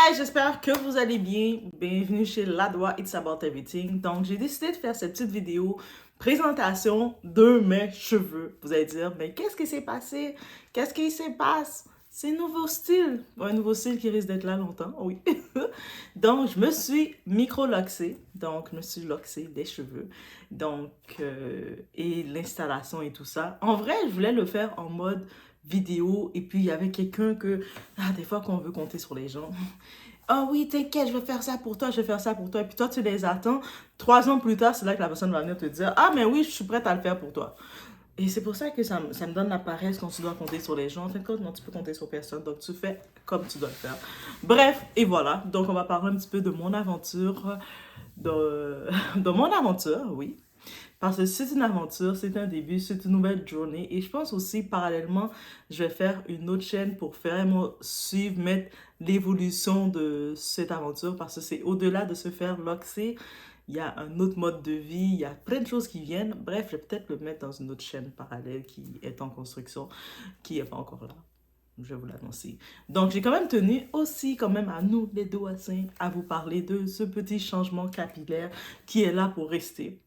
guys, j'espère que vous allez bien. Bienvenue chez Ladwa It's About Everything. Donc, j'ai décidé de faire cette petite vidéo présentation de mes cheveux. Vous allez dire, mais qu'est-ce qui s'est passé? Qu'est-ce qui se passe? C'est nouveau style. Un nouveau style qui risque d'être là longtemps, oui. Donc, je me suis micro-loxée. Donc, je me suis loxée des cheveux. Donc, et l'installation et tout ça. En vrai, je voulais le faire en mode vidéo et puis il y avait quelqu'un que des fois qu'on veut compter sur les gens. Ah oui, t'inquiète, je vais faire ça pour toi, je vais faire ça pour toi. Et puis toi, tu les attends. 3 ans plus tard, c'est là que la personne va venir te dire, ah mais oui, je suis prête à le faire pour toi. Et c'est pour ça que ça me donne la paresse quand tu dois compter sur les gens. En fin de compte, non, tu peux compter sur personne. Donc, tu fais comme tu dois le faire. Bref, et voilà. Donc, on va parler un petit peu de mon aventure. De mon aventure, oui. Parce que c'est une aventure, c'est un début, c'est une nouvelle journée. Et je pense aussi, parallèlement, je vais faire une autre chaîne pour vraiment suivre, mettre l'évolution de cette aventure. Parce que c'est au-delà de se faire loxer. Il y a un autre mode de vie, il y a plein de choses qui viennent. Bref, je vais peut-être le mettre dans une autre chaîne parallèle qui est en construction, qui n'est pas encore là. Je vais vous l'annoncer. Donc, j'ai quand même tenu aussi, quand même, à nous, les Doassins, à vous parler de ce petit changement capillaire qui est là pour rester.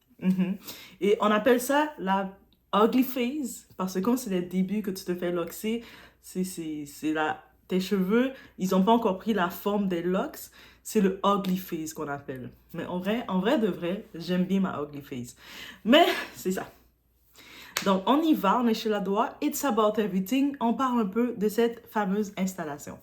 Et on appelle ça la ugly phase, parce que quand c'est le début que tu te fais loxer, c'est là, tes cheveux, ils n'ont pas encore pris la forme des locks, c'est le ugly phase qu'on appelle. Mais en vrai de vrai, j'aime bien ma ugly phase. Mais c'est ça. Donc, on y va, on est chez Ladwa, It's About Everything, on parle un peu de cette fameuse installation.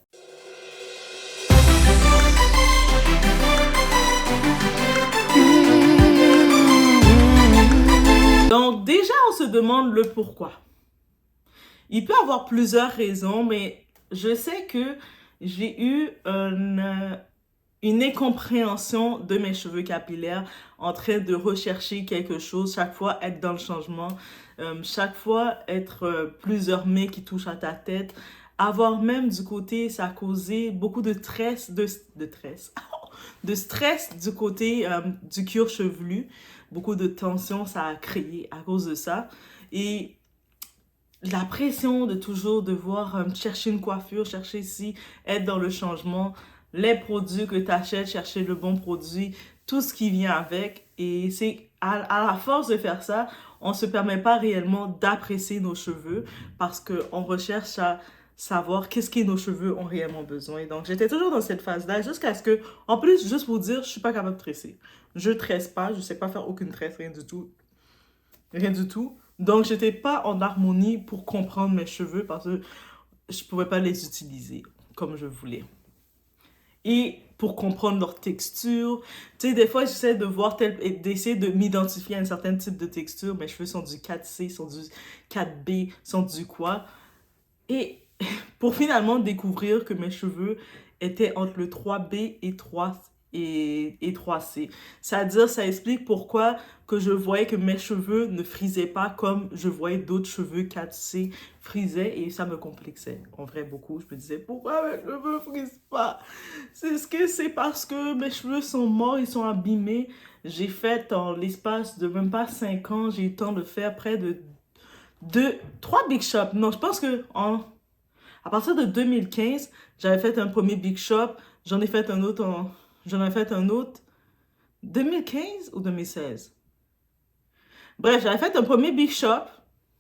Donc, déjà, on se demande le pourquoi. Il peut y avoir plusieurs raisons, mais je sais que j'ai eu une incompréhension de mes cheveux capillaires en train de rechercher quelque chose, chaque fois être dans le changement, chaque fois être plusieurs mains qui touchent à ta tête. Avoir même du côté, ça a causé beaucoup de stress, de stress du côté du cuir chevelu. Beaucoup de tension, ça a créé à cause de ça. Et la pression de toujours devoir chercher une coiffure, chercher ici, être dans le changement, les produits que tu achètes, chercher le bon produit, tout ce qui vient avec. Et c'est à la force de faire ça, on ne se permet pas réellement d'apprécier nos cheveux parce qu'on recherche à savoir qu'est-ce que nos cheveux ont réellement besoin. Donc, j'étais toujours dans cette phase-là jusqu'à ce que, en plus, juste pour dire, je suis pas capable de tresser. Je tresse pas, je sais pas faire aucune tresse, rien du tout. Rien du tout. Donc, j'étais pas en harmonie pour comprendre mes cheveux parce que je pouvais pas les utiliser comme je voulais. Et pour comprendre leur texture, tu sais, des fois, j'essaie de voir, d'essayer de m'identifier à un certain type de texture. Mes cheveux sont du 4C, sont du 4B, sont du quoi. Et pour finalement découvrir que mes cheveux étaient entre le 3B et 3C. C'est-à-dire, ça explique pourquoi que je voyais que mes cheveux ne frisaient pas comme je voyais d'autres cheveux 4C frisaient et ça me complexait. En vrai, beaucoup. Je me disais, pourquoi mes cheveux ne frisent pas? C'est parce que mes cheveux sont morts, ils sont abîmés. J'ai fait en l'espace de même pas 5 ans, j'ai eu le temps de faire près de 3 big shops. Non, je pense que à partir de 2015, j'avais fait un premier big shop. J'en ai fait un autre 2015 ou 2016. Bref, j'avais fait un premier big shop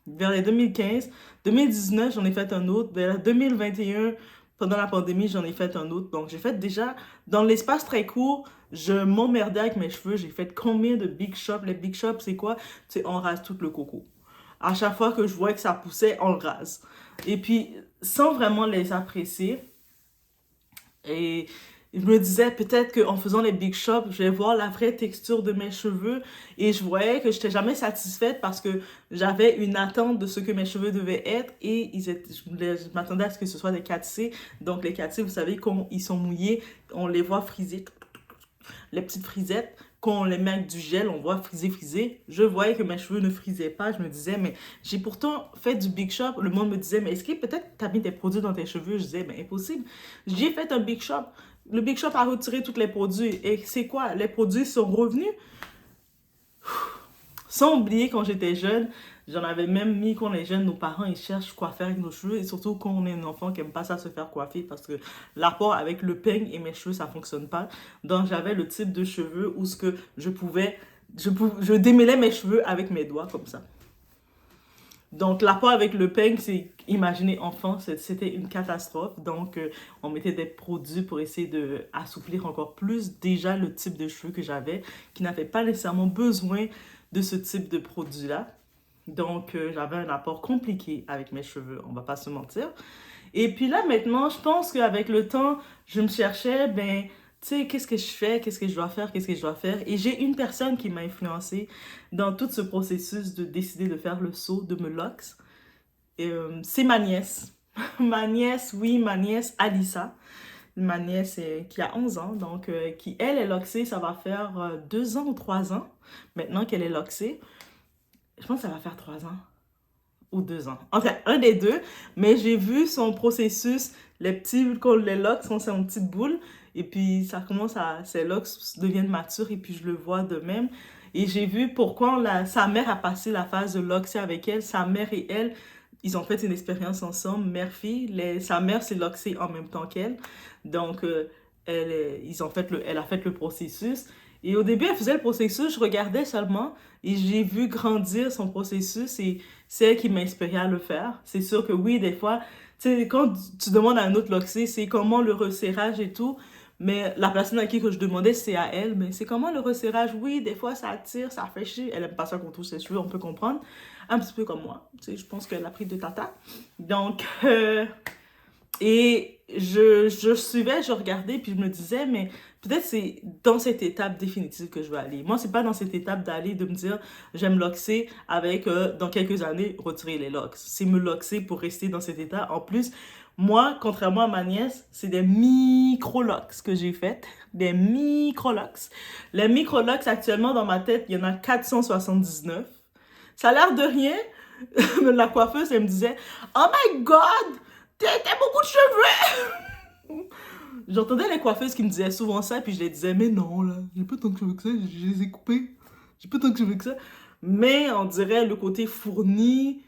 vers les 2015. 2019, j'en ai fait un autre. Vers 2021, pendant la pandémie, j'en ai fait un autre. Donc, j'ai fait déjà, dans l'espace très court, je m'emmerdais avec mes cheveux. J'ai fait combien de big shops? Les big shops, c'est quoi? C'est on rase tout le coco. À chaque fois que je vois que ça poussait, on le rase. Et puis, sans vraiment les apprécier. Et je me disais peut-être qu'en faisant les big shops, je vais voir la vraie texture de mes cheveux. Et je voyais que je n'étais jamais satisfaite parce que j'avais une attente de ce que mes cheveux devaient être. Et je m'attendais à ce que ce soit des 4C. Donc les 4C, vous savez, quand ils sont mouillés, on les voit friser. Les petites frisettes. Quand on les met avec du gel, on voit friser. Je voyais que mes cheveux ne frisaient pas. Je me disais, mais j'ai pourtant fait du big shop. Le monde me disait, mais est-ce que peut-être tu as mis des produits dans tes cheveux? Je disais, mais impossible. J'ai fait un big shop. Le big shop a retiré tous les produits. Et c'est quoi? Les produits sont revenus. Sans oublier, quand j'étais jeune, J'en avais même mis quand on est jeune, nos parents, ils cherchent quoi faire avec nos cheveux. Et surtout quand on est un enfant qui aime pas ça se faire coiffer parce que l'apport avec le peigne et mes cheveux, ça fonctionne pas. Donc j'avais le type de cheveux où ce que je démêlais mes cheveux avec mes doigts comme ça. Donc, l'apport avec le peigne, c'est, imaginez enfant, c'était une catastrophe. Donc, on mettait des produits pour essayer de assouplir encore plus déjà le type de cheveux que j'avais, qui n'avait pas nécessairement besoin de ce type de produit-là. Donc, j'avais un apport compliqué avec mes cheveux, on va pas se mentir. Et puis là, maintenant, je pense qu'avec le temps, je me cherchais, ben, tu sais, qu'est-ce que je fais, qu'est-ce que je dois faire, qu'est-ce que je dois faire. Et j'ai une personne qui m'a influencée dans tout ce processus de décider de faire le saut, de me lox. C'est ma nièce. Ma nièce, oui, ma nièce Alissa. Ma nièce qui a 11 ans, donc qui, elle, est loxée, ça va faire 2 ans ou 3 ans maintenant qu'elle est loxée. Je pense que ça va faire 3 ans ou 2 ans. Enfin, un des deux. Mais j'ai vu son processus, les les locks sont en petites boules. Et puis, ça commence à, ces locks deviennent matures. Et puis, je le vois de même. Et j'ai vu pourquoi sa mère a passé la phase de loxer avec elle. Sa mère et elle, ils ont fait une expérience ensemble, mère-fille. Sa mère s'est loxée en même temps qu'elle. Donc, elle a fait le processus. Et au début, elle faisait le processus, je regardais seulement et j'ai vu grandir son processus et c'est elle qui m'a inspiré à le faire. C'est sûr que oui, des fois, tu sais, quand tu demandes à un autre loxé, c'est comment le resserrage et tout, mais la personne à qui que je demandais, c'est à elle, mais c'est comment le resserrage, oui, des fois ça tire, ça fait chier, elle aime pas ça qu'on touche ses cheveux, on peut comprendre, un petit peu comme moi, tu sais, je pense qu'elle a pris de tata. Donc, et je suivais, je regardais, puis je me disais, mais peut-être c'est dans cette étape définitive que je veux aller. Moi, c'est pas dans cette étape d'aller, de me dire, j'aime loxer avec, dans quelques années, retirer les locks. C'est me loxer pour rester dans cet état. En plus, moi, contrairement à ma nièce, c'est des micro-locks que j'ai faites. Des micro-locks. Les micro-locks, actuellement, dans ma tête, il y en a 479. Ça a l'air de rien, mais la coiffeuse, elle me disait, oh my God! T'as beaucoup de cheveux! J'entendais les coiffeuses qui me disaient souvent ça, puis je les disais, mais non, là, j'ai pas tant de cheveux que ça, je les ai coupés. J'ai pas tant de cheveux que ça. Mais on dirait le côté fourni,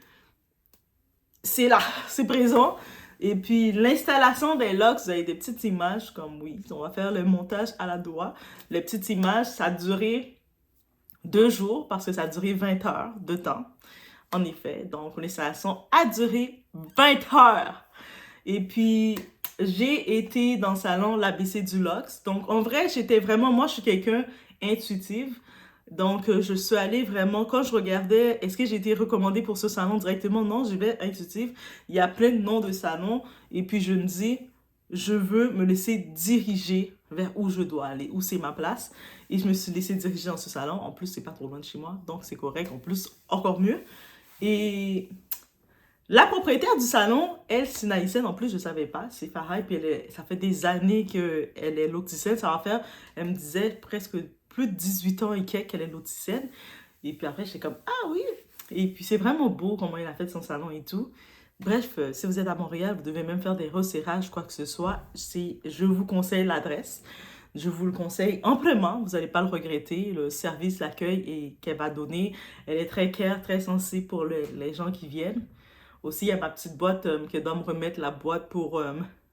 c'est là, c'est présent. Et puis l'installation des locks, vous avez des petites images, comme oui, on va faire le montage à la doigt. Les petites images, ça a duré 2 jours, parce que ça a duré 20 heures de temps. En effet, donc l'installation a duré 20 heures. Et puis, j'ai été dans le salon l'ABC du Luxe. Donc, en vrai, moi, je suis quelqu'un intuitive. Donc, je suis allée vraiment, quand je regardais, est-ce que j'ai été recommandée pour ce salon directement? Non, j'y vais intuitive. Il y a plein de noms de salons. Et puis, je me dis, je veux me laisser diriger vers où je dois aller, où c'est ma place. Et je me suis laissée diriger dans ce salon. En plus, c'est pas trop loin de chez moi, donc c'est correct. En plus, encore mieux. Et la propriétaire du salon, elle, c'est une haïtienne, en plus, je ne savais pas. C'est Farah, puis ça fait des années qu'elle est loticienne. Ça va faire, elle me disait, presque plus de 18 ans et quelques qu'elle est loticienne. Et puis après, j'étais comme, ah oui! Et puis c'est vraiment beau comment elle a fait son salon et tout. Bref, si vous êtes à Montréal, vous devez même faire des resserrages, quoi que ce soit. Je vous conseille l'adresse. Je vous le conseille amplement. Vous n'allez pas le regretter. Le service, l'accueil qu'elle va donner, elle est très care, très sensible pour les gens qui viennent. Aussi, il y a ma petite boîte qui doit me remettre la boîte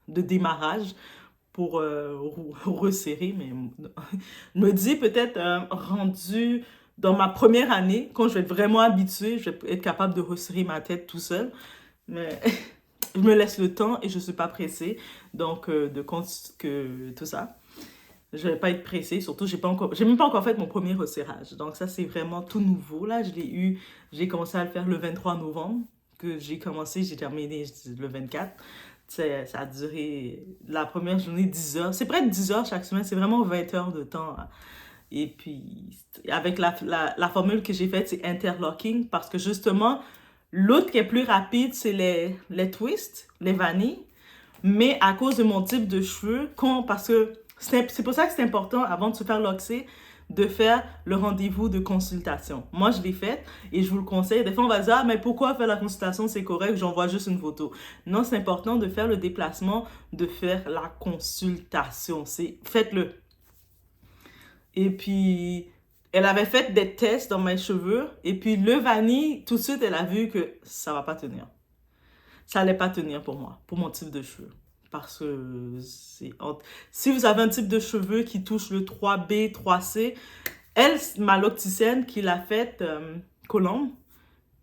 de démarrage pour resserrer. Mais je me dis peut-être rendu dans ma première année, quand je vais être vraiment habituée, je vais être capable de resserrer ma tête tout seul. Mais je me laisse le temps et je ne suis pas pressée. Donc, que tout ça. Je vais pas être pressée, surtout j'ai même pas encore fait mon premier resserrage. Donc ça, c'est vraiment tout nouveau. Là, j'ai commencé à le faire le 23 novembre, que j'ai commencé, j'ai terminé le 24. Ça a duré la première journée 10 heures. C'est près de 10 heures chaque semaine, c'est vraiment 20 heures de temps. Et puis, avec la formule que j'ai faite, c'est interlocking, parce que justement, l'autre qui est plus rapide, c'est les twists, les vanilles. Mais à cause de mon type de cheveux, parce que c'est pour ça que c'est important, avant de se faire loxer, de faire le rendez-vous de consultation. Moi, je l'ai fait et je vous le conseille. Des fois, on va dire, ah, mais pourquoi faire la consultation, c'est correct, j'envoie juste une photo. Non, c'est important de faire le déplacement, de faire la consultation. Faites-le. Et puis, Elle avait fait des tests dans mes cheveux et puis le vanille, tout de suite, elle a vu que ça va pas tenir. Ça allait pas tenir pour moi, pour mon type de cheveux. Parce que si vous avez un type de cheveux qui touche le 3B, 3C, elle, ma locticienne qui l'a faite, Colombe,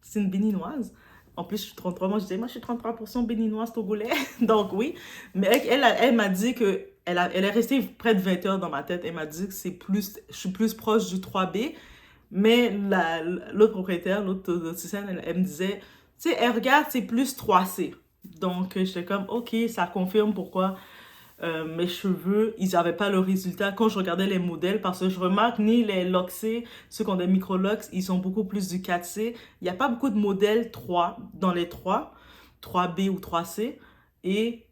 c'est une béninoise. En plus, je suis 33. Moi, je disais, moi, je suis 33% béninoise togolais. Donc, oui. Mais elle m'a dit que elle est restée près de 20 heures dans ma tête. Elle m'a dit que je suis plus proche du 3B. Mais l'autre propriétaire, l'autre locticienne, elle me disait, tu sais, elle regarde, c'est plus 3C. Donc, j'étais comme, OK, ça confirme pourquoi mes cheveux, ils n'avaient pas le résultat quand je regardais les modèles parce que je remarque ni les Loxé, ceux qui ont des micro-locks, ils sont beaucoup plus du 4C. Il n'y a pas beaucoup de modèles 3 dans les 3B ou 3C. Et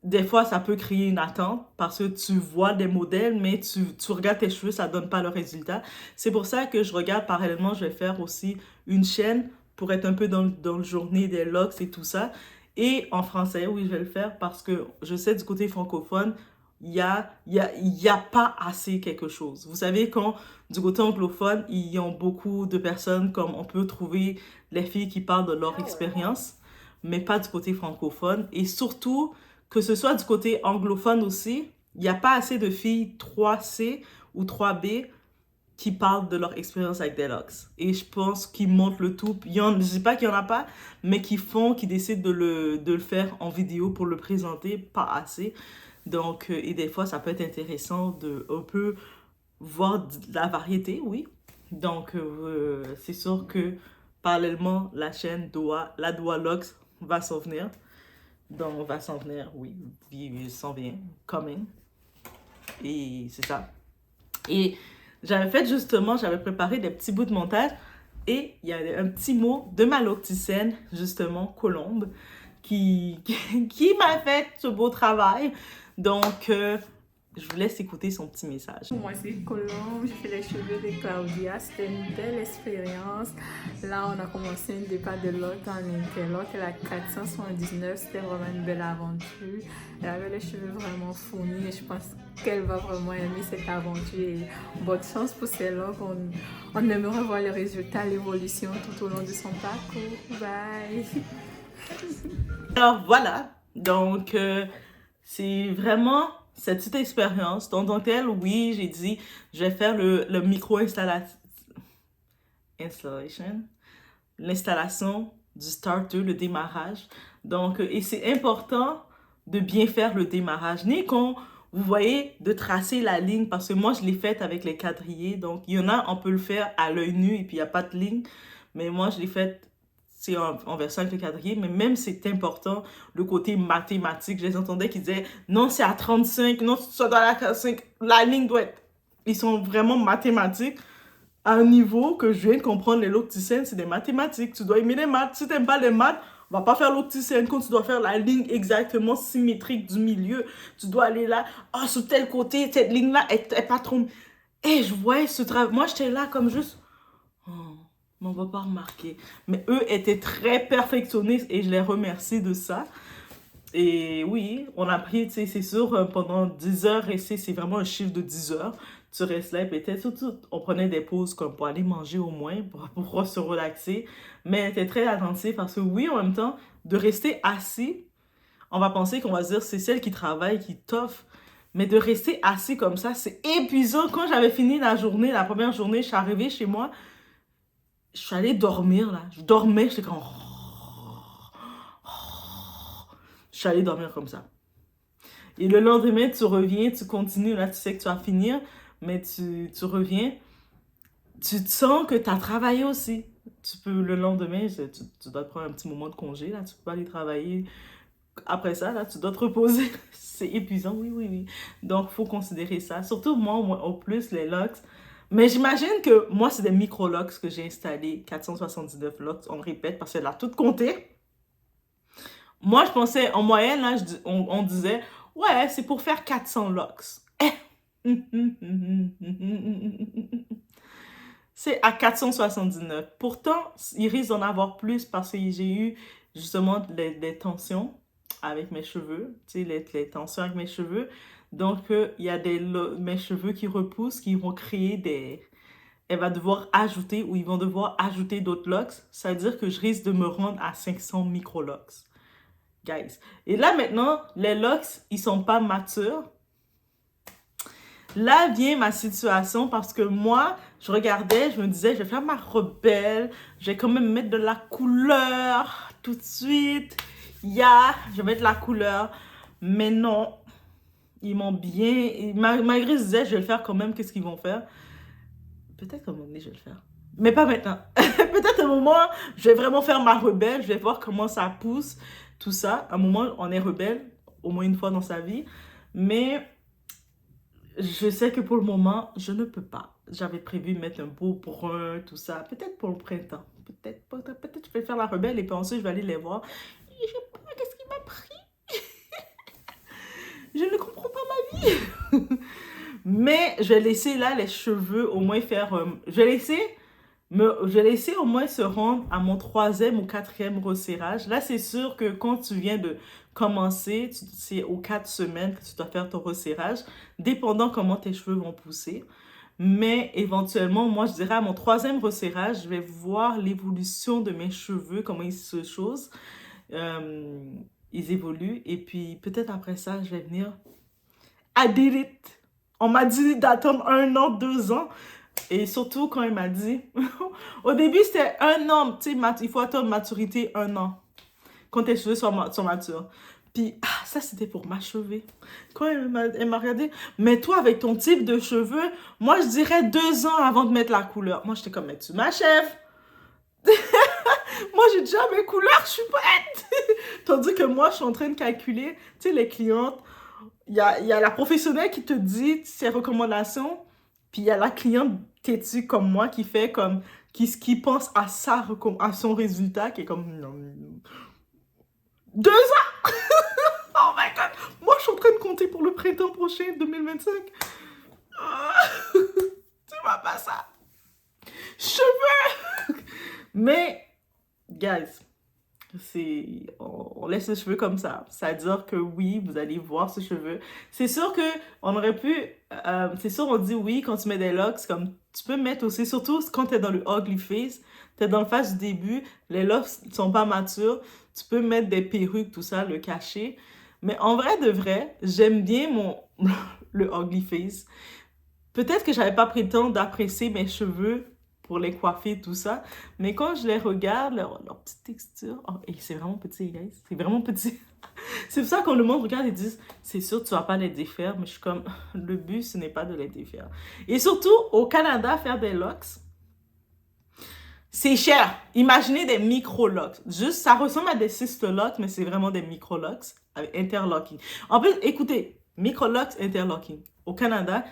des fois, ça peut créer une attente parce que tu vois des modèles, mais tu regardes tes cheveux, ça ne donne pas le résultat. C'est pour ça que je regarde parallèlement, je vais faire aussi une chaîne pour être un peu dans le journée des locks et tout ça. Et en français, oui, je vais le faire parce que je sais du côté francophone, il y a pas assez quelque chose. Vous savez, quand du côté anglophone, il y a beaucoup de personnes, comme on peut trouver les filles qui parlent de leur expérience, mais pas du côté francophone. Et surtout, que ce soit du côté anglophone aussi, il n'y a pas assez de filles 3C ou 3B qui parlent de leur expérience avec des locks. Et je pense qu'ils montrent le tout. Je ne dis pas qu'il n'y en a pas, mais qui décident de le faire en vidéo pour le présenter, pas assez. Donc, et des fois, ça peut être intéressant de un peu voir de la variété, oui. Donc, c'est sûr que parallèlement, la chaîne la Doa Locks va s'en venir. Donc, on va s'en venir, oui. Il s'en vient, coming. Et c'est ça. Et j'avais préparé des petits bouts de montage et il y avait un petit mot de ma locticienne, justement, Colombe, qui m'a fait ce beau travail. Donc, je vous laisse écouter son petit message. Moi, c'est Colombe, j'ai fait les cheveux de Claudia. C'était une belle expérience. Là, on a commencé un départ de lot en interlock. Elle a 479. C'était vraiment une belle aventure. Elle avait les cheveux vraiment fournis et je pense qu'elle va vraiment aimer cette aventure. Et bonne chance pour ses locks. On aimerait voir les résultats, l'évolution tout au long de son parcours. Bye! Alors, voilà. Donc, c'est vraiment cette petite expérience. Donc, oui, j'ai dit, je vais faire le micro-installation, l'installation du starter, le démarrage. Donc, et c'est important de bien faire le démarrage. Ni quand vous voyez de tracer la ligne, parce que moi, je l'ai faite avec les quadrillés. Donc, il y en a, on peut le faire à l'œil nu et puis il n'y a pas de ligne. Mais moi, je l'ai faite c'est en version avec le quadrillé, mais même c'est important, le côté mathématique. Je les entendais qui disaient, non, c'est à 35, non, ça doit être à 45, la ligne doit être... Ils sont vraiment mathématiques à un niveau que je viens de comprendre. Les locticiennes, c'est des mathématiques. Tu dois aimer les maths. Si tu n'aimes pas les maths, on va pas faire l'opticienne quand tu dois faire la ligne exactement symétrique du milieu. Tu dois aller là, ah, sur tel côté, cette ligne-là est pas trop... Et je voyais ce travail. Moi, j'étais là comme juste... Oh, mais on va pas remarquer. Mais eux étaient très perfectionnistes et je les remercie de ça. Et oui, on a pris, tu sais, c'est sûr, pendant 10 heures, et c'est vraiment un chiffre de 10 heures. Tu restes là, et peut-être surtout, on prenait des pauses comme pour aller manger au moins, pour pouvoir se relaxer. Mais elle était très attentive parce que oui, en même temps, de rester assis, on va penser qu'on va se dire c'est celle qui travaille, qui toffe. Mais de rester assis comme ça, c'est épuisant. Quand j'avais fini la journée, la première journée, je suis arrivée chez moi, je suis allée dormir là. Je dormais, j'étais comme... Je suis allée dormir comme ça. Et le lendemain, tu reviens, tu continues, là, tu sais que tu vas finir, mais tu reviens, tu te sens que tu as travaillé aussi. Tu peux, le lendemain, tu dois te prendre un petit moment de congé, là, tu peux aller travailler. Après ça, là, tu dois te reposer. C'est épuisant, oui, oui, oui. Donc, il faut considérer ça. Surtout moi, au plus, les locks. Mais j'imagine que moi, c'est des micro-locks que j'ai installés, 479 locks, on répète, parce qu'elle a tout compté. Moi, je pensais, en moyenne, là, on disait, ouais, c'est pour faire 400 locks. C'est à 479. Pourtant, il risque d'en avoir plus parce que j'ai eu justement des tensions avec mes cheveux, tu sais, les tensions avec mes cheveux. Donc, il y a mes cheveux qui repoussent, qui vont créer elle va devoir ajouter ou ils vont devoir ajouter d'autres locks. Ça veut dire que je risque de me rendre à 500 micro-locks. Guys. Et là, maintenant, les locks, ils sont pas matures. Là vient ma situation parce que moi, je regardais, je me disais, je vais faire ma rebelle, je vais quand même mettre de la couleur tout de suite. Je vais mettre de la couleur. Mais non, ils m'ont bien... Malgré que je disais, je vais le faire quand même, qu'est-ce qu'ils vont faire? Peut-être qu'à un moment donné, je vais le faire. Mais pas maintenant. Peut-être à un moment, je vais vraiment faire ma rebelle, je vais voir comment ça pousse, tout ça. À un moment, on est rebelle, au moins une fois dans sa vie. Mais je sais que pour le moment, je ne peux pas. J'avais prévu mettre un beau brun, tout ça. Peut-être pour le printemps. Peut-être je vais faire la rebelle et puis ensuite je vais aller les voir. Et je sais pas qu'est-ce qui m'a pris. Je ne comprends pas ma vie. Mais je vais laisser là les cheveux au moins faire... je vais laisser au moins se rendre à mon 3e ou 4e resserrage. Là, c'est sûr que quand tu viens de commencer, c'est aux 4 semaines que tu dois faire ton resserrage, dépendant comment tes cheveux vont pousser. Mais éventuellement, moi, je dirais à mon 3e resserrage, je vais voir l'évolution de mes cheveux, comment ils se chose. Ils évoluent. Et puis, peut-être après ça, je vais venir... I did it! On m'a dit d'attendre 1 an, 2 ans. Et surtout, quand il m'a dit... Au début, c'était 1 an. Tu sais, il faut attendre maturité 1 an. Quand tes cheveux sont matures. Puis, ça, c'était pour m'achever. Quand elle m'a regardé, mais toi, avec ton type de cheveux, moi, je dirais 2 ans avant de mettre la couleur. Moi, j'étais comme, mais tu m'achèves. Moi, j'ai déjà mes couleurs, je suis prête. Tandis que moi, je suis en train de calculer, tu sais, les clientes, il y a la professionnelle qui te dit ses recommandations, puis il y a la cliente têtue comme moi qui fait comme, qui pense à son résultat, qui est comme, 2 ans! Oh my god! Moi, je suis en train de compter pour le printemps prochain, 2025. Tu vois pas ça? Cheveux! Mais, guys, on laisse les cheveux comme ça. C'est-à-dire que oui, vous allez voir ce cheveu. C'est sûr que on aurait pu... c'est sûr, on dit oui quand tu mets des locks, comme tu peux mettre aussi, surtout quand tu es dans le ugly face, tu es dans le face du début, les locks sont pas matures, tu peux mettre des perruques, tout ça, le cacher. Mais en vrai de vrai, j'aime bien le ugly face. Peut-être que j'avais pas pris le temps d'apprécier mes cheveux pour les coiffer, tout ça. Mais quand je les regarde, leur petite texture... Oh, et c'est vraiment petit, guys. C'est vraiment petit. C'est pour ça qu'on le monde regarde et disent, c'est sûr, tu vas pas les défaire. Mais je suis comme, le but, ce n'est pas de les défaire. Et surtout, au Canada, faire des locks, c'est cher. Imaginez des micro-locks. Juste, ça ressemble à des cyst-locks, mais c'est vraiment des micro-locks avec interlocking. En plus, écoutez, micro-locks, interlocking. Au Canada,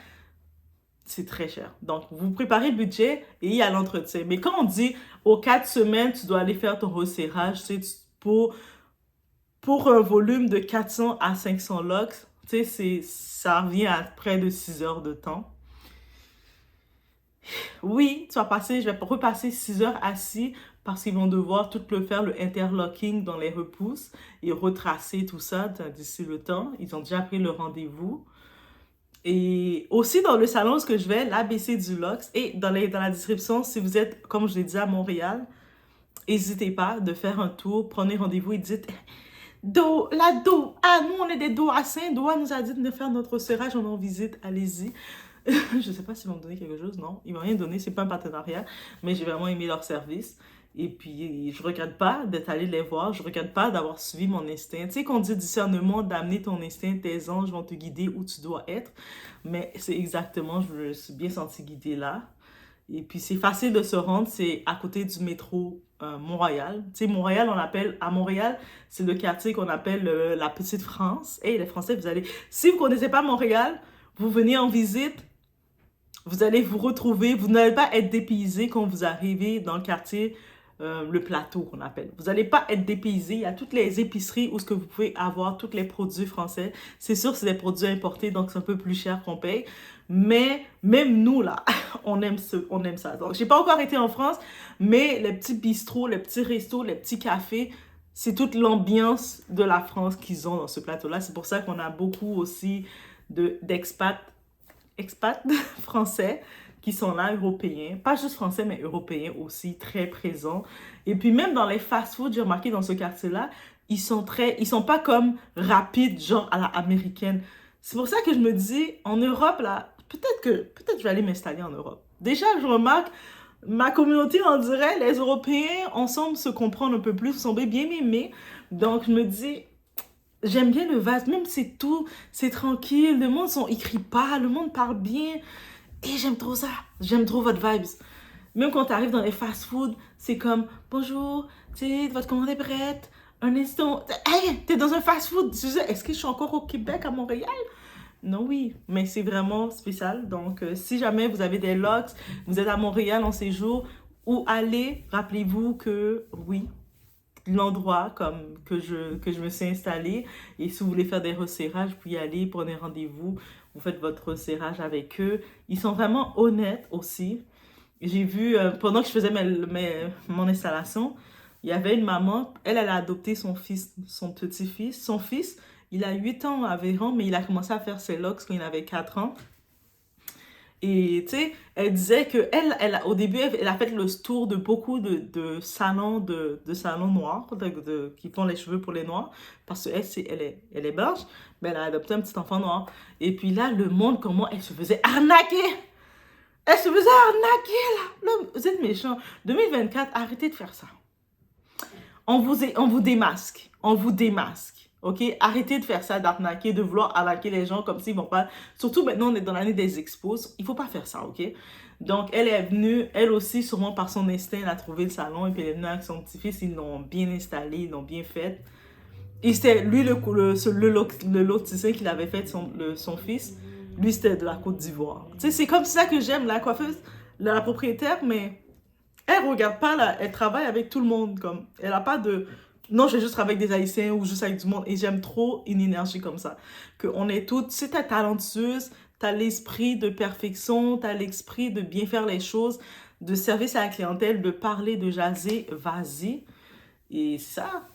c'est très cher. Donc, vous préparez le budget et il y a l'entretien. Mais quand on dit aux 4 semaines, tu dois aller faire ton resserrage, tu sais, pour un volume de 400 à 500 locks, tu sais, ça revient à près de 6 heures de temps. Oui, je vais repasser 6 heures assis parce qu'ils vont devoir tout faire le interlocking dans les repousses et retracer tout ça d'ici le temps. Ils ont déjà pris le rendez-vous. Et aussi dans le salon où je vais, l'ABC du Luxe, et dans la description, si vous êtes, comme je l'ai dit, à Montréal, n'hésitez pas de faire un tour, prenez rendez-vous et dites Do, nous on est des Doassins, Doa nous a dit de faire notre serrage, on est en visite, allez-y. Je ne sais pas s'ils vont me donner quelque chose, non, ils ne m'ont rien donné, c'est pas un partenariat, mais j'ai vraiment aimé leur service. Et puis, je ne regrette pas d'être allée les voir, je ne regrette pas d'avoir suivi mon instinct. Tu sais, qu'on dit discernement, d'amener ton instinct, tes anges vont te guider où tu dois être. Mais c'est exactement, je me suis bien sentie guidée là. Et puis, c'est facile de se rendre, c'est à côté du métro Mont-Royal. Tu sais, Montréal, à Montréal, c'est le quartier qu'on appelle la Petite France. Et les Français, si vous ne connaissez pas Montréal, vous venez en visite, vous allez vous retrouver, vous n'allez pas être dépaysé quand vous arrivez dans le quartier le plateau qu'on appelle. Vous n'allez pas être dépaysé. Il y a toutes les épiceries où ce que vous pouvez avoir tous les produits français. C'est sûr, c'est des produits importés, donc c'est un peu plus cher qu'on paye. Mais même nous, là, on aime ça. Donc, j'ai pas encore été en France, mais les petits bistrots, les petits restos, les petits cafés, c'est toute l'ambiance de la France qu'ils ont dans ce plateau-là. C'est pour ça qu'on a beaucoup aussi d'expats expats français qui sont là, européens, pas juste français, mais européens aussi, très présents. Et puis même dans les fast-foods, j'ai remarqué dans ce quartier-là, ils sont pas comme rapides, genre à la américaine. C'est pour ça que je me dis, en Europe, là, peut-être je vais aller m'installer en Europe. Déjà, je remarque, ma communauté, on dirait, les Européens, ensemble, se comprennent un peu plus, sont bien aimés. Donc, je me dis, j'aime bien le vase, même c'est tout, c'est tranquille, le monde sont écrit pas, le monde parle bien. Et j'aime trop ça. J'aime trop votre vibes. Même quand tu arrives dans les fast-food, c'est comme bonjour, tu sais, votre commande est prête. Un instant. Hey, t'es dans un fast-food. Est-ce que je suis encore au Québec, à Montréal? Non, oui, mais c'est vraiment spécial. Donc, si jamais vous avez des locks, vous êtes à Montréal en séjour, où allez, rappelez-vous que oui, l'endroit comme que je me suis installée. Et si vous voulez faire des resserrages, vous pouvez y aller, prenez rendez-vous, vous faites votre resserrage avec eux. Ils sont vraiment honnêtes aussi. J'ai vu, pendant que je faisais mon installation, il y avait une maman, elle a adopté son fils, son petit-fils. Son fils, il a 8 ans environ, mais il a commencé à faire ses locks quand il avait 4 ans. Et tu sais, elle disait que au début, elle a fait le tour de beaucoup de salons, de salons noirs, qui font les cheveux pour les noirs, parce qu'elle, elle est blanche, mais elle a adopté un petit enfant noir. Et puis là, le monde, comment elle se faisait arnaquer! Elle se faisait arnaquer, là! Là, vous êtes méchants. 2024, arrêtez de faire ça. On vous démasque. On vous démasque. OK? Arrêtez de faire ça, d'arnaquer, de vouloir arnaquer les gens comme s'ils vont pas... Surtout maintenant, on est dans l'année des expos. Il faut pas faire ça, OK? Donc, elle est venue, elle aussi, sûrement par son instinct, elle a trouvé le salon et puis elle est venue avec son petit-fils. Ils l'ont bien installé, ils l'ont bien fait. Et c'était lui, le lotisien qu'il avait fait, son fils. Lui, c'était de la Côte d'Ivoire. Tu sais, c'est comme ça que j'aime la coiffeuse, la propriétaire, mais... Elle regarde pas là, elle travaille avec tout le monde comme. Elle a pas de non, je vais juste travailler avec des Haïtiens ou juste avec du monde et j'aime trop une énergie comme ça. Que on est toutes, si t'es talentueuse, t'as l'esprit de perfection, t'as l'esprit de bien faire les choses, de service à la clientèle, de parler, de jaser, vas-y. Et c'est ça.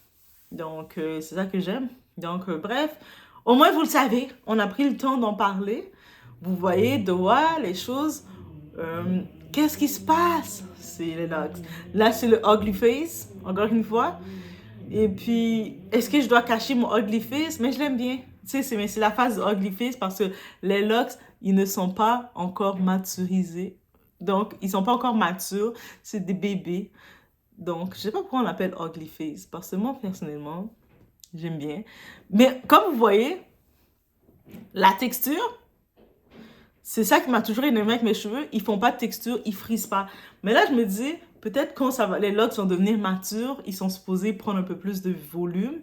Donc c'est ça que j'aime. Donc bref, au moins vous le savez, on a pris le temps d'en parler. Vous voyez de voir les choses. Qu'est-ce qui se passe? C'est les locks. Là, c'est le ugly face, encore une fois. Et puis, est-ce que je dois cacher mon ugly face? Mais je l'aime bien. Tu sais, c'est la phase de ugly face parce que les locks, ils ne sont pas encore maturisés. Donc, ils sont pas encore matures. C'est des bébés. Donc, je sais pas pourquoi on l'appelle ugly face. Parce que moi, personnellement, j'aime bien. Mais comme vous voyez, la texture, c'est ça qui m'a toujours énervé avec mes cheveux. Ils font pas de texture, ils frisent pas. Mais là, je me dis, peut-être quand les locks vont devenir matures, ils sont supposés prendre un peu plus de volume.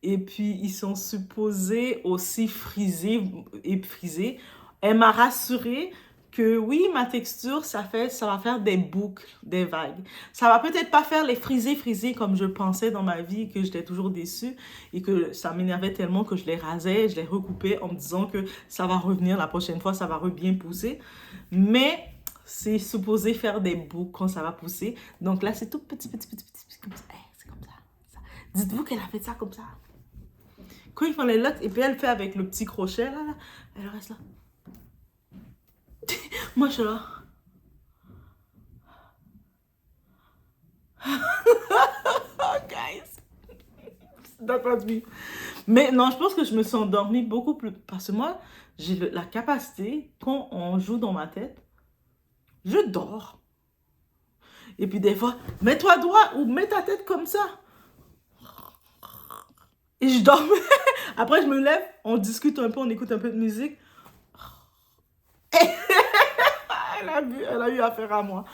Et puis, ils sont supposés aussi friser et friser. Elle m'a rassurée que oui, ma texture, ça va faire des boucles, des vagues. Ça va peut-être pas faire les frisés comme je pensais dans ma vie, que j'étais toujours déçue et que ça m'énervait tellement que je les rasais, je les recoupais en me disant que ça va revenir la prochaine fois, ça va bien pousser. Mais c'est supposé faire des boucles quand ça va pousser. Donc là, c'est tout petit, comme ça. Hey, c'est comme ça. Dites-vous qu'elle a fait ça comme ça. Quand ils font les locks, et puis elle fait avec le petit crochet, là, elle reste là. Moi, je suis là. Oh, guys. That was me. Mais non, je pense que je me suis endormie beaucoup plus. Parce que moi, j'ai la capacité, quand on joue dans ma tête, je dors. Et puis des fois, mets-toi droit ou mets ta tête comme ça. Et je dormais. Après, je me lève, on discute un peu, on écoute un peu de musique. Elle a eu affaire à moi.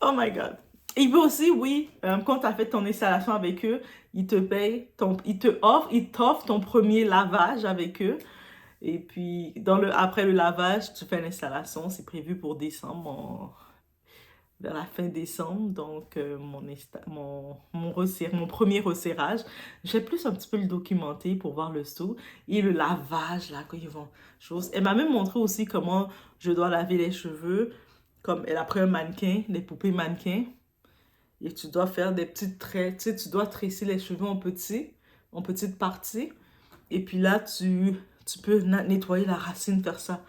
Oh my God. Il veut aussi, oui, quand tu as fait ton installation avec eux, ils te payent, ils t'offrent ton premier lavage avec eux. Et puis, après le lavage, tu fais l'installation. C'est prévu pour décembre, vers la fin décembre. Donc, mon premier resserrage. Je vais plus un petit peu le documenter pour voir le saut. Et le lavage, là, quand ils vont... Elle m'a même montré aussi comment je dois laver les cheveux. Comme elle a pris un mannequin, des poupées mannequins. Et tu dois faire des petits traits. Tu sais, tu dois tresser les cheveux en petites parties. Et puis là, tu peux nettoyer la racine, faire ça.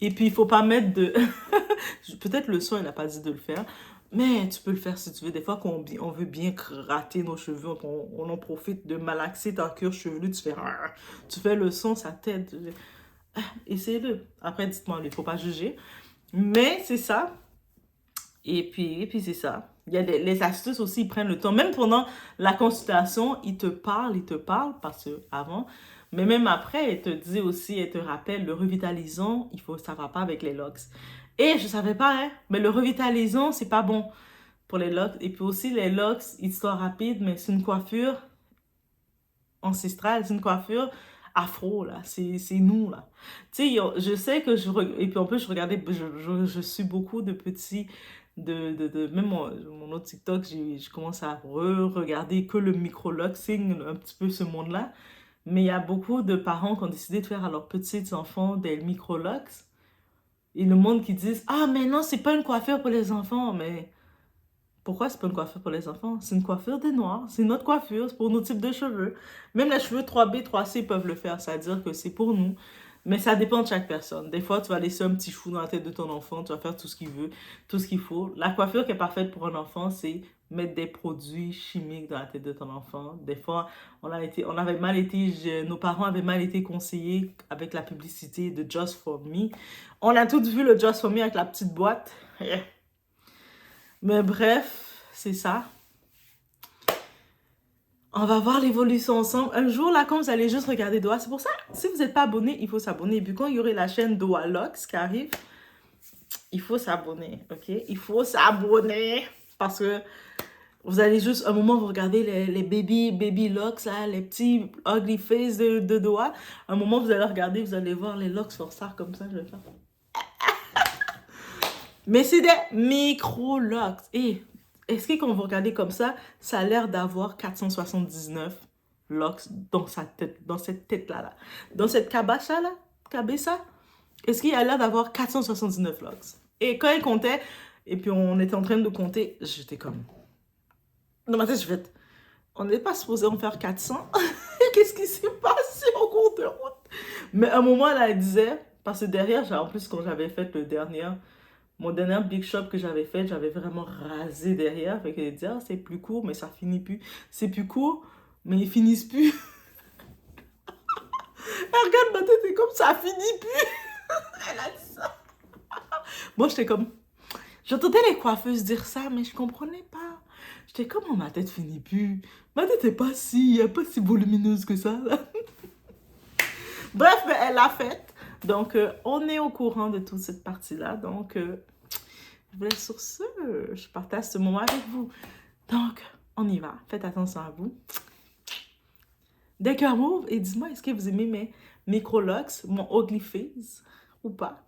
Et puis, il faut pas mettre de... Peut-être le son, il n'a pas dit de le faire. Mais tu peux le faire si tu veux. Des fois, quand on veut bien gratter nos cheveux, on en profite de malaxer ta cuir chevelu, tu fais le son, ça t'aide. Essayez-le. Après, dites-moi, il ne faut pas juger. Mais c'est ça. Et puis c'est ça. Il y a les astuces aussi, ils prennent le temps. Même pendant la consultation, ils te parlent, parce que avant. Mais même après, ils te disent aussi, ils te rappellent, le revitalisant, ça va pas avec les locks. Et je savais pas, hein, mais le revitalisant, c'est pas bon pour les locks. Et puis aussi, les locks, histoire rapide, mais c'est une coiffure ancestrale, c'est une coiffure afro, là. C'est nous, là. Tu sais, je sais que et puis en plus, je regardais, je suis beaucoup de petits, même mon autre TikTok, je commence à regarder que le micro-luxing, un petit peu ce monde-là. Mais il y a beaucoup de parents qui ont décidé de faire à leurs petits enfants des micro-lux. Et le monde qui disent, ah, mais non, c'est pas une coiffure pour les enfants. Mais pourquoi c'est pas une coiffure pour les enfants? C'est une coiffure des noirs. C'est notre coiffure, c'est pour nos types de cheveux. Même les cheveux 3B, 3C peuvent le faire. C'est-à-dire que c'est pour nous. Mais ça dépend de chaque personne. Des fois, tu vas laisser un petit chou dans la tête de ton enfant. Tu vas faire tout ce qu'il veut, tout ce qu'il faut. La coiffure qui est parfaite pour un enfant, c'est mettre des produits chimiques dans la tête de ton enfant. Des fois, nos parents avaient mal été conseillés avec la publicité de Just For Me. On a tous vu le Just For Me avec la petite boîte. Mais bref, c'est ça. On va voir l'évolution ensemble. Un jour, là, quand vous allez juste regarder Doha, c'est pour ça, si vous n'êtes pas abonné, il faut s'abonner. Et puis quand il y aurait la chaîne Doha Locks qui arrive, il faut s'abonner, ok? Il faut s'abonner parce que vous allez juste, un moment, vous regardez les baby locks, là, les petits ugly face de Doha. Un moment, vous allez regarder, vous allez voir les locks sur ça, comme ça, je vais faire. Mais c'est des micro-locks. Et est-ce que quand vous regardez comme ça a l'air d'avoir 479 locks dans sa tête, dans cette tête-là, là. Dans cette cabessa-là, est-ce qu'il a l'air d'avoir 479 locks? Et quand il comptait, et puis on était en train de compter, j'étais comme... Dans ma tête, je vais être... On n'est pas supposé en faire 400. Qu'est-ce qui s'est passé au cours de route? Mais à un moment, là, elle disait... Parce que derrière, en plus, quand j'avais fait mon dernier big shop que j'avais fait, j'avais vraiment rasé derrière. Fait qu'elle disait, ah, c'est plus court, mais ça finit plus. C'est plus court, mais ils finissent plus. Elle regarde ma tête, c'est comme ça finit plus. Elle a dit ça. Moi, j'étais comme... J'entendais les coiffeuses dire ça, mais je comprenais pas. J'étais comme, oh, ma tête finit plus. Ma tête est pas pas si volumineuse que ça. Bref, mais elle l'a faite. Donc, on est au courant de toute cette partie-là. Donc, je voulais sur ce, je partage ce moment avec vous. Donc, on y va. Faites attention à vous. Des cœurs mauves. Et dis-moi, est-ce que vous aimez mes micro-locks, mon ugly face ou pas?